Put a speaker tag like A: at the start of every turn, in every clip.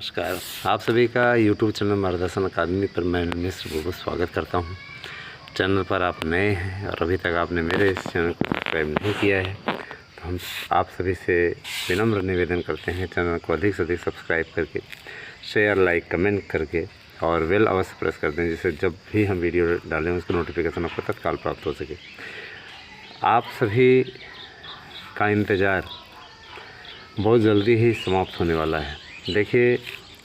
A: नमस्कार, आप सभी का YouTube चैनल मार्गदर्शन अकादमी पर मैं मिस्टर बुबू स्वागत करता हूं। चैनल पर आप नए हैं और अभी तक आपने मेरे इस चैनल को सब्सक्राइब नहीं किया है तो हम आप सभी से विनम्र निवेदन करते हैं, चैनल को अधिक से अधिक सब्सक्राइब करके शेयर, लाइक, कमेंट करके और बेल अवश्य प्रेस कर दें, जिससे जब भी हम वीडियो डालें उसका नोटिफिकेशन आपको तत्काल प्राप्त हो सके। आप सभी का इंतज़ार बहुत जल्दी ही समाप्त होने वाला है। देखिए,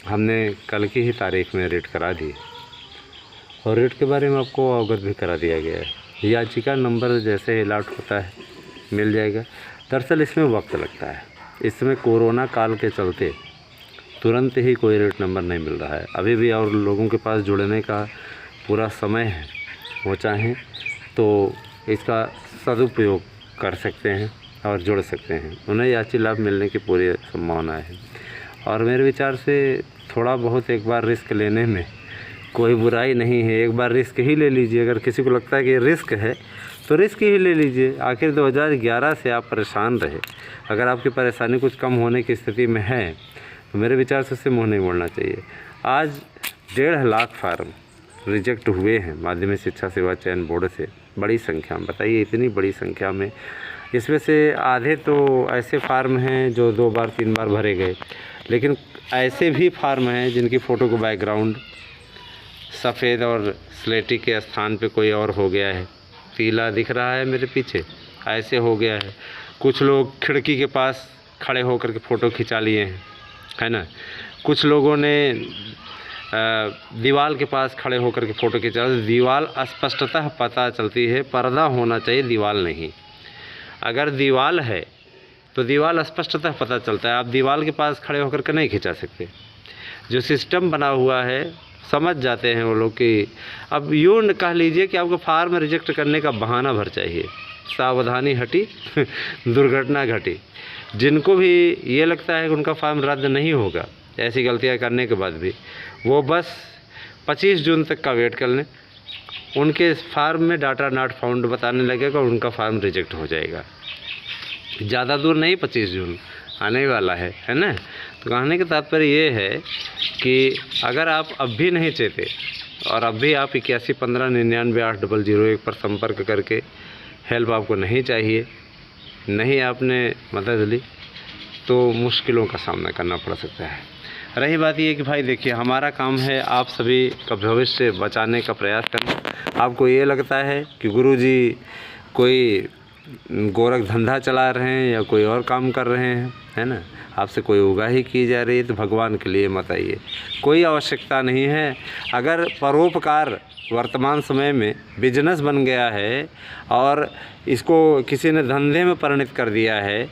A: हमने कल की ही तारीख में रेट करा दी और रेट के बारे में आपको अवगत भी करा दिया गया है। याचिका नंबर जैसे अलॉट होता है मिल जाएगा। दरअसल इसमें वक्त लगता है। इस समय कोरोना काल के चलते तुरंत ही कोई रेट नंबर नहीं मिल रहा है। अभी भी और लोगों के पास जुड़ने का पूरा समय है, वो चाहें तो इसका सदुपयोग कर सकते हैं और जुड़ सकते हैं। उन्हें याची लाभ मिलने की पूरी संभावना है और मेरे विचार से थोड़ा बहुत एक बार रिस्क लेने में कोई बुराई नहीं है। एक बार रिस्क ही ले लीजिए। अगर किसी को लगता है कि रिस्क है तो रिस्क ही ले लीजिए। आखिर 2011 से आप परेशान रहे। अगर आपकी परेशानी कुछ कम होने की स्थिति में है तो मेरे विचार से उससे मुँह नहीं मोड़ना चाहिए। आज 1.5 लाख फार्म रिजेक्ट हुए हैं माध्यमिक शिक्षा सेवा चयन बोर्ड से। बड़ी संख्या में, बताइए, इतनी बड़ी संख्या में। इसमें से आधे तो ऐसे फार्म हैं जो 2 बार 3 बार भरे गए, लेकिन ऐसे भी फार्म हैं जिनकी फ़ोटो को बैकग्राउंड सफ़ेद और स्लेटी के स्थान पे कोई और हो गया है। पीला दिख रहा है मेरे पीछे, ऐसे हो गया है। कुछ लोग खिड़की के पास खड़े होकर के फ़ोटो खिंचा लिए हैं, है ना। कुछ लोगों ने दीवार के पास खड़े होकर के फ़ोटो खिंचा। दीवार स्पष्टतः पता चलती है, पर्दा होना चाहिए, दीवार नहीं। अगर दीवार है तो दीवार स्पष्टतः पता चलता है। आप दीवार के पास खड़े होकर के नहीं खिंचा सकते। जो सिस्टम बना हुआ है समझ जाते हैं वो लोग कि अब यूँ कह लीजिए कि आपको फार्म रिजेक्ट करने का बहाना भर चाहिए। सावधानी हटी दुर्घटना घटी। जिनको भी ये लगता है कि उनका फार्म रद्द नहीं होगा ऐसी गलतियां करने के बाद भी, वो बस 25 जून तक का वेट कर लें। उनके फार्म में डाटा नॉट फाउंड बताने लगेगा और उनका फार्म रिजेक्ट हो जाएगा। ज़्यादा दूर नहीं, 25 जून आने वाला है ना। तो कहने का तात्पर्य ये है कि अगर आप अब भी नहीं चेते और अब भी आप 8115998001 पर संपर्क करके हेल्प आपको नहीं चाहिए, नहीं आपने मदद ली, तो मुश्किलों का सामना करना पड़ सकता है। रही बात ये कि भाई देखिए, हमारा काम है आप सभी का भविष्य बचाने का प्रयास करना। आपको ये लगता है कि गुरुजी कोई गोरख धंधा चला रहे हैं या कोई और काम कर रहे हैं, है ना, आपसे कोई उगाही की जा रही है, तो भगवान के लिए मत आइए। कोई आवश्यकता नहीं है। अगर परोपकार वर्तमान समय में बिजनेस बन गया है और इसको किसी ने धंधे में परिणत कर दिया है,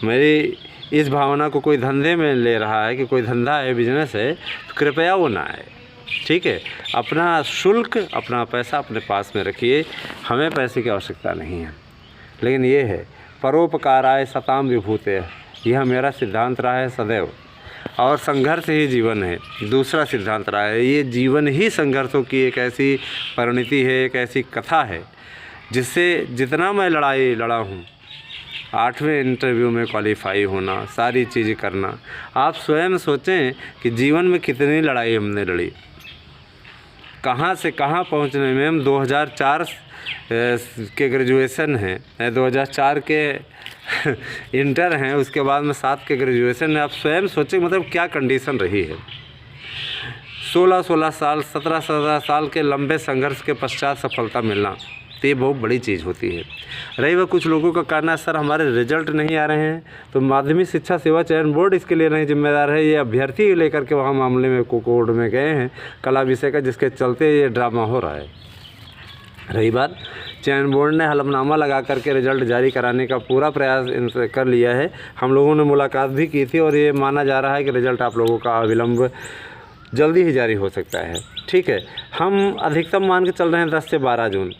A: मेरी इस भावना को कोई धंधे में ले रहा है कि कोई धंधा है, बिजनेस है, तो कृपया वो ना आए। ठीक है, अपना शुल्क, अपना पैसा अपने पास में रखिए। हमें पैसे की आवश्यकता नहीं है, लेकिन ये है परोपकाराय सताम विभूते, यह मेरा सिद्धांत रहा है सदैव। और संघर्ष ही जीवन है, दूसरा सिद्धांत रहा है। ये जीवन ही संघर्षों की एक ऐसी परिणति है, एक ऐसी कथा है जिससे जितना मैं लड़ाई लड़ा हूँ, 8वें इंटरव्यू में क्वालिफाई होना, सारी चीज़ें करना, आप स्वयं सोचें कि जीवन में कितनी लड़ाई हमने लड़ी, कहाँ से कहाँ पहुँचने में। हम 2004 के ग्रेजुएशन हैं, 2004 के इंटर हैं, उसके बाद में 7 के ग्रेजुएशन है। आप स्वयं सोचें मतलब क्या कंडीशन रही है। 16 साल 17 साल के लंबे संघर्ष के पश्चात सफलता मिलना, तो ये बहुत बड़ी चीज़ होती है। रही वह कुछ लोगों का कहना, सर हमारे रिजल्ट नहीं आ रहे हैं, तो माध्यमिक शिक्षा सेवा चयन बोर्ड इसके लिए नहीं जिम्मेदार है। ये अभ्यर्थी लेकर के वहाँ मामले में कोर्ट में गए हैं कला विषय का, जिसके चलते ये ड्रामा हो रहा है। रही बात, चयन बोर्ड ने हलफनामा लगा करके रिजल्ट जारी कराने का पूरा प्रयास इनसे कर लिया है। हम लोगों ने मुलाकात भी की थी और ये माना जा रहा है कि रिजल्ट आप लोगों का अविलंब जल्दी ही जारी हो सकता है। ठीक है, हम अधिकतम मान के चल रहे हैं 10 से 12 जून।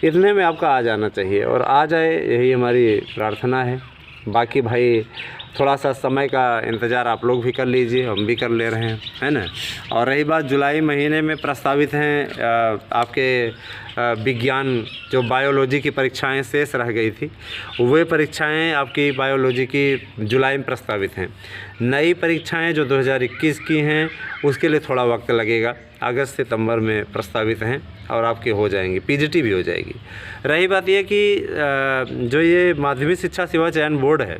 A: इतने में आपका आ जाना चाहिए और आ जाए, यही हमारी प्रार्थना है। बाकी भाई थोड़ा सा समय का इंतज़ार आप लोग भी कर लीजिए, हम भी कर ले रहे हैं, है ना। और रही बात, जुलाई महीने में प्रस्तावित हैं आपके विज्ञान जो बायोलॉजी की परीक्षाएं शेष रह गई थी, वे परीक्षाएं आपकी बायोलॉजी की जुलाई में प्रस्तावित हैं। नई परीक्षाएं जो 2021 की हैं उसके लिए थोड़ा वक्त लगेगा, अगस्त सितंबर में प्रस्तावित हैं और आपकी हो जाएंगी, पीजीटी भी हो जाएगी। रही बात ये कि जो ये माध्यमिक शिक्षा सेवा चयन बोर्ड है,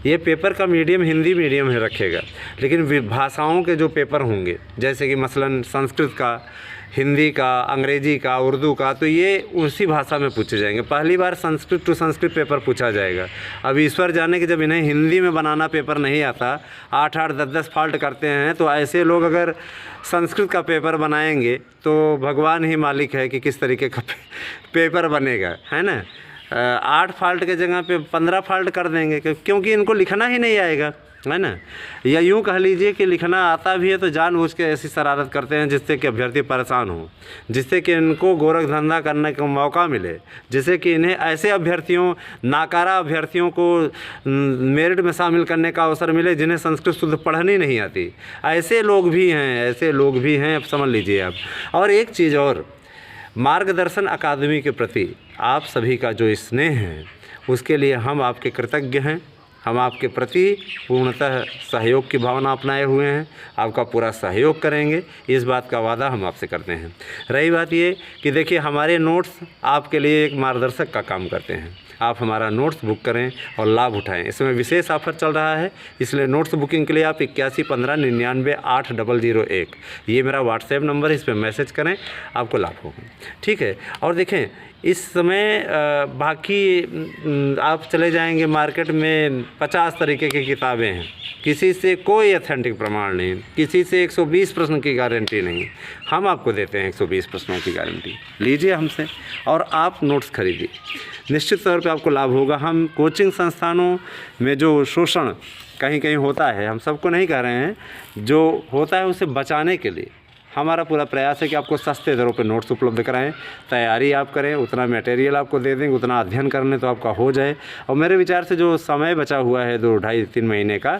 A: ये पेपर का मीडियम हिंदी मीडियम ही रखेगा, लेकिन भाषाओं के जो पेपर होंगे जैसे कि मसलन संस्कृत का, हिंदी का, अंग्रेजी का, उर्दू का, तो ये उसी भाषा में पूछे जाएंगे। पहली बार संस्कृत टू संस्कृत पेपर पूछा जाएगा। अब ईश्वर जाने कि जब इन्हें हिंदी में बनाना पेपर नहीं आता, 8-8, 10-10 फॉल्ट करते हैं, तो ऐसे लोग अगर संस्कृत का पेपर बनाएंगे तो भगवान ही मालिक है कि किस तरीके का पेपर बनेगा, है ना। 8 फॉल्ट के जगह पे 15 फॉल्ट कर देंगे, क्योंकि इनको लिखना ही नहीं आएगा, है ना। या यूँ कह लीजिए कि लिखना आता भी है तो जानबूझ के ऐसी शरारत करते हैं जिससे कि अभ्यर्थी परेशान हो, जिससे कि इनको गोरख धंधा करने का मौका मिले, जिससे कि इन्हें ऐसे अभ्यर्थियों, नाकारा अभ्यर्थियों को मेरिट में शामिल करने का अवसर मिले जिन्हें संस्कृत शुद्ध पढ़नी नहीं आती। ऐसे लोग भी हैं, अब समझ लीजिए आप। और एक चीज़ और, मार्गदर्शन अकादमी के प्रति आप सभी का जो स्नेह है उसके लिए हम आपके कृतज्ञ हैं। हम आपके प्रति पूर्णतः सहयोग की भावना अपनाए हुए हैं, आपका पूरा सहयोग करेंगे, इस बात का वादा हम आपसे करते हैं। रही बात ये कि देखिए, हमारे नोट्स आपके लिए एक मार्गदर्शक का काम करते हैं। आप हमारा नोट्स बुक करें और लाभ उठाएं। इसमें विशेष ऑफर चल रहा है, इसलिए नोट्स बुकिंग के लिए आप 8115998001 ये मेरा व्हाट्सएप नंबर है, इस पर मैसेज करें, आपको लाभ होगा। ठीक है। और देखें, इस समय बाकी आप चले जाएंगे मार्केट में 50 तरीके की किताबें हैं, किसी से कोई ऑथेंटिक प्रमाण नहीं, किसी से 120 प्रश्न की गारंटी नहीं। हम आपको देते हैं 120 प्रश्नों की गारंटी। लीजिए हमसे और आप नोट्स खरीदिए, निश्चित तौर पे आपको लाभ होगा। हम कोचिंग संस्थानों में जो शोषण कहीं कहीं होता है, हम सबको नहीं कह रहे हैं, जो होता है उसे बचाने के लिए हमारा पूरा प्रयास है कि आपको सस्ते दरों पे नोट्स उपलब्ध कराएं। तैयारी आप करें, उतना मटेरियल आपको दे देंगे, उतना अध्ययन करने तो आपका हो जाए। और मेरे विचार से जो समय बचा हुआ है 2, 2.5-3 महीने का,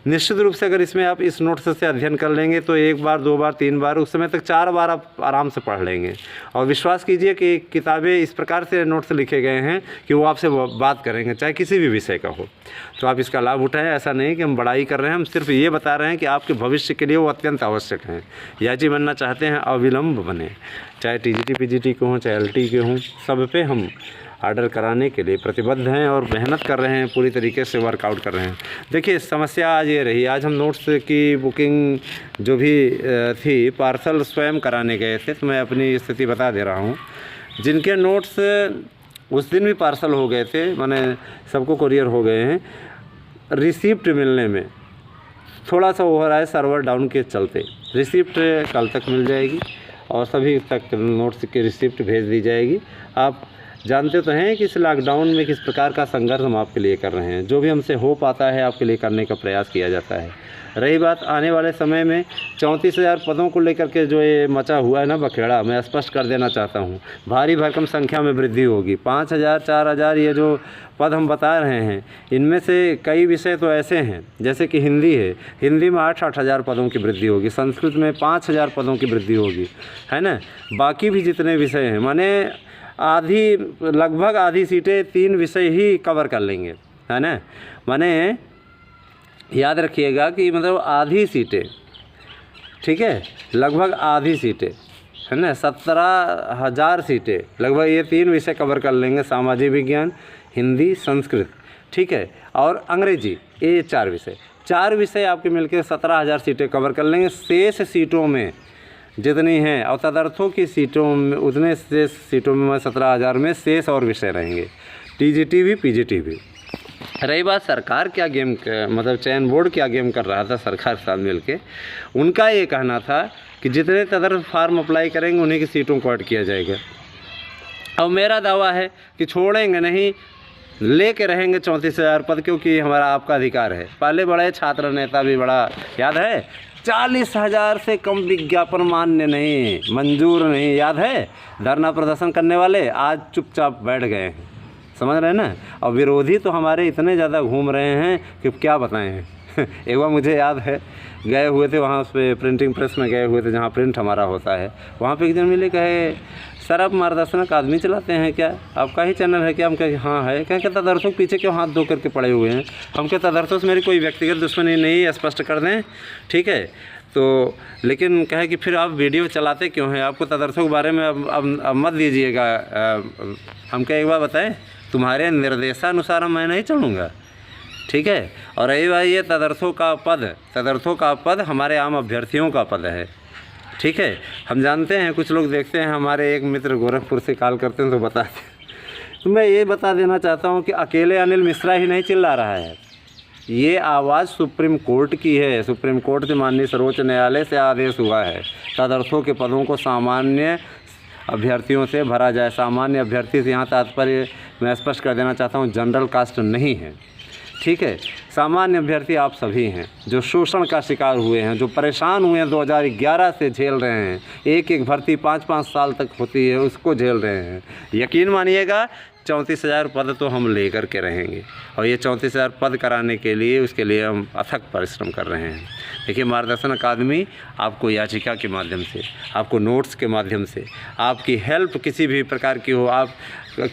A: निश्चित रूप से अगर इसमें आप इस नोट्स से अध्ययन कर लेंगे तो 1 बार, 2 बार, 3 बार, उस समय तक 4 बार आप आराम से पढ़ लेंगे। और विश्वास कीजिए कि किताबें इस प्रकार से नोट्स लिखे गए हैं कि वो आपसे बात करेंगे, चाहे किसी भी विषय का हो। तो आप इसका लाभ उठाएं। ऐसा नहीं कि हम बड़ाई कर रहे हैं, हम सिर्फ ये बता रहे हैं कि आपके भविष्य के लिए वो अत्यंत आवश्यक हैं। याची बनना चाहते हैं, अविलंब बने, चाहे टीजीटी पीजीटी के हों, चाहे एलटी के हों, सब पे हम ऑर्डर कराने के लिए प्रतिबद्ध हैं और मेहनत कर रहे हैं, पूरी तरीके से वर्कआउट कर रहे हैं। देखिए, समस्या आज ये रही, आज हम नोट्स की बुकिंग जो भी थी, पार्सल स्वयं कराने गए थे, तो मैं अपनी स्थिति बता दे रहा हूँ। जिनके नोट्स उस दिन भी पार्सल हो गए थे, माने सबको कुरियर हो गए हैं, रिसिप्ट मिलने में थोड़ा सा हो रहा है, सर्वर डाउन के चलते। रिसिप्ट कल तक मिल जाएगी और सभी तक नोट्स की रिसिप्ट भेज दी जाएगी। आप जानते तो हैं कि इस लॉकडाउन में किस प्रकार का संघर्ष हम आपके लिए कर रहे हैं। जो भी हमसे हो पाता है आपके लिए करने का प्रयास किया जाता है। रही बात आने वाले समय में 34,000 पदों को लेकर के जो ये मचा हुआ है ना बखेड़ा, मैं स्पष्ट कर देना चाहता हूँ, भारी भरकम संख्या में वृद्धि होगी। 5,000, 4,000 ये जो पद हम बता रहे हैं, इनमें से कई विषय तो ऐसे हैं, जैसे कि हिंदी है, हिंदी में 8-8 हज़ार पदों की वृद्धि होगी, संस्कृत में 5,000 पदों की वृद्धि होगी, है ना। बाकी भी जितने विषय हैं, माने लगभग आधी सीटें 3 विषय ही कवर कर लेंगे, है ना। माने याद रखिएगा कि मतलब आधी सीटें, ठीक है, लगभग आधी सीटें, है ना, 17,000 सीटें लगभग, ये 3 विषय कवर कर लेंगे, सामाजिक विज्ञान, हिंदी, संस्कृत, ठीक है, और अंग्रेजी, ये 4 विषय आपके मिलकर 17,000 सीटें कवर कर लेंगे। शेष सीटों में जितनी हैं और तदर्थों की सीटों में, उतने शेष सीटों में 17,000 में शेष और विषय रहेंगे, टीजीटी भी पीजीटी भी। रही बात सरकार क्या गेम, मतलब चयन बोर्ड क्या गेम कर रहा था सरकार के साथ मिल के, उनका ये कहना था कि जितने तदर्थ फार्म अप्लाई करेंगे उन्हीं की सीटों को ऐड किया जाएगा। अब मेरा दावा है कि छोड़ेंगे नहीं, लेके रहेंगे 34,000 पद, क्योंकि हमारा आपका अधिकार है। पहले बड़े छात्र नेता भी बड़ा याद है, 40,000 से कम विज्ञापन मान्य नहीं, मंजूर नहीं, याद है, धरना प्रदर्शन करने वाले आज चुपचाप बैठ गए हैं, समझ रहे हैं ना। और विरोधी तो हमारे इतने ज़्यादा घूम रहे हैं कि क्या बताएं। एक बार मुझे याद है, गए हुए थे वहाँ उस पर प्रिंटिंग प्रेस में गए हुए थे जहाँ प्रिंट हमारा होता है, वहाँ पे एक जन मिले, कहे सर आप मार्गदर्शन अकादमी चलाते हैं क्या, आपका ही चैनल है क्या? हम कहें हाँ है। कहें कि तदर्थों के पीछे क्यों हाथ धो करके पड़े हुए हैं? हम कहें तदर्थों से मेरी कोई व्यक्तिगत दुश्मनी नहीं, स्पष्ट कर दें, ठीक है। तो लेकिन कहे कि फिर आप वीडियो चलाते क्यों हैं, आपको तदर्थों के बारे में अब मत दीजिएगा। हम कहें एक बार बताएं, तुम्हारे निर्देशानुसार मैं नहीं चलूँगा, ठीक है। और रही बात ये तदर्थों का पद हमारे आम अभ्यर्थियों का पद है, ठीक है। हम जानते हैं, कुछ लोग देखते हैं, हमारे एक मित्र गोरखपुर से कॉल करते हैं तो बताते हैं। तो मैं ये बता देना चाहता हूँ कि अकेले अनिल मिश्रा ही नहीं चिल्ला रहा है, ये आवाज़ सुप्रीम कोर्ट की है। सुप्रीम कोर्ट से माननीय सर्वोच्च न्यायालय से आदेश हुआ है तदर्थों के पदों को सामान्य अभ्यर्थियों से भरा जाए। सामान्य अभ्यर्थी से यहाँ तात्पर्य मैं स्पष्ट कर देना चाहता हूँ, जनरल कास्ट नहीं है, ठीक है। सामान्य अभ्यर्थी आप सभी हैं जो शोषण का शिकार हुए हैं, जो परेशान हुए हैं, 2011 से झेल रहे हैं। एक भर्ती 5-5 साल तक होती है, उसको झेल रहे हैं। यकीन मानिएगा 34,000 पद तो हम लेकर के रहेंगे, और ये 34,000 पद कराने के लिए, उसके लिए हम अथक परिश्रम कर रहे हैं। देखिए, मार्गदर्शन अकादमी आपको याचिका के माध्यम से, आपको नोट्स के माध्यम से, आपकी हेल्प किसी भी प्रकार की हो, आप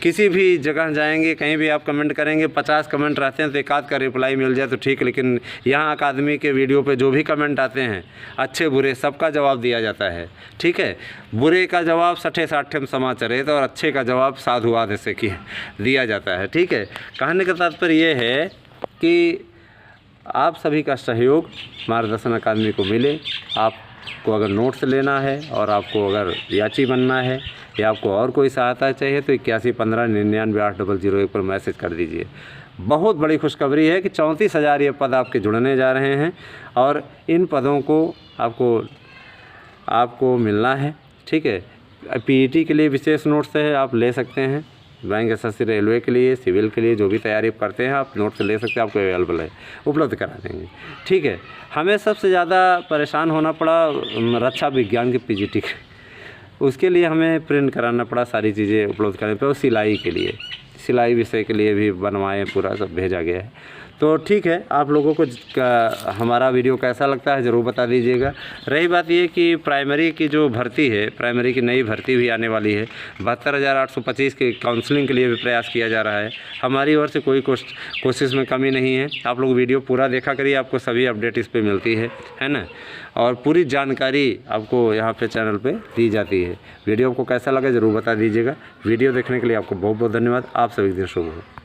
A: किसी भी जगह जाएंगे, कहीं भी आप कमेंट करेंगे, 50 कमेंट रहते हैं तो एक आध का रिप्लाई मिल जाए तो ठीक, लेकिन यहाँ अकादमी के वीडियो पे जो भी कमेंट आते हैं, अच्छे बुरे सबका जवाब दिया जाता है, ठीक है। बुरे का जवाब 60-60 में समा चरे तो, और अच्छे का जवाब साधु आधे से दिया जाता है, ठीक है। कहने का तात्पर्य ये है कि आप सभी का सहयोग मार्गदर्शन अकादमी को मिले। आपको अगर नोट्स लेना है, और आपको अगर याची बनना है, या आपको और कोई सहायता चाहिए तो 8115998001 पर मैसेज कर दीजिए। बहुत बड़ी खुशखबरी है कि 34,000 ये पद आपके जुड़ने जा रहे हैं, और इन पदों को आपको मिलना है, ठीक है। पीईटी के लिए विशेष नोट्स है, आप ले सकते हैं। बैंक एसएससी, रेलवे के लिए, सिविल के लिए जो भी तैयारी करते हैं आप नोट्स ले सकते हैं, आपको अवेलेबल है, उपलब्ध करा देंगे, ठीक है। हमें सबसे ज़्यादा परेशान होना पड़ा रक्षा विज्ञान के पीजीटी के, उसके लिए हमें प्रिंट कराना पड़ा, सारी चीज़ें उपलब्ध करने पर। और सिलाई के लिए, सिलाई विषय के लिए भी बनवाएं, पूरा सब भेजा गया है। तो ठीक है, आप लोगों को हमारा वीडियो कैसा लगता है ज़रूर बता दीजिएगा। रही बात ये कि प्राइमरी की जो भर्ती है, प्राइमरी की नई भर्ती भी आने वाली है। 72,825 के काउंसलिंग के लिए भी प्रयास किया जा रहा है। हमारी ओर से कोई कोशिश में कमी नहीं है। आप लोग वीडियो पूरा देखा करिए, आपको सभी अपडेट इस पर मिलती है ना, और पूरी जानकारी आपको यहाँ पे चैनल पे दी जाती है। वीडियो आपको कैसा लगा ज़रूर बता दीजिएगा। वीडियो देखने के लिए आपको बहुत बहुत धन्यवाद। आप सभी दिन शुभ हो।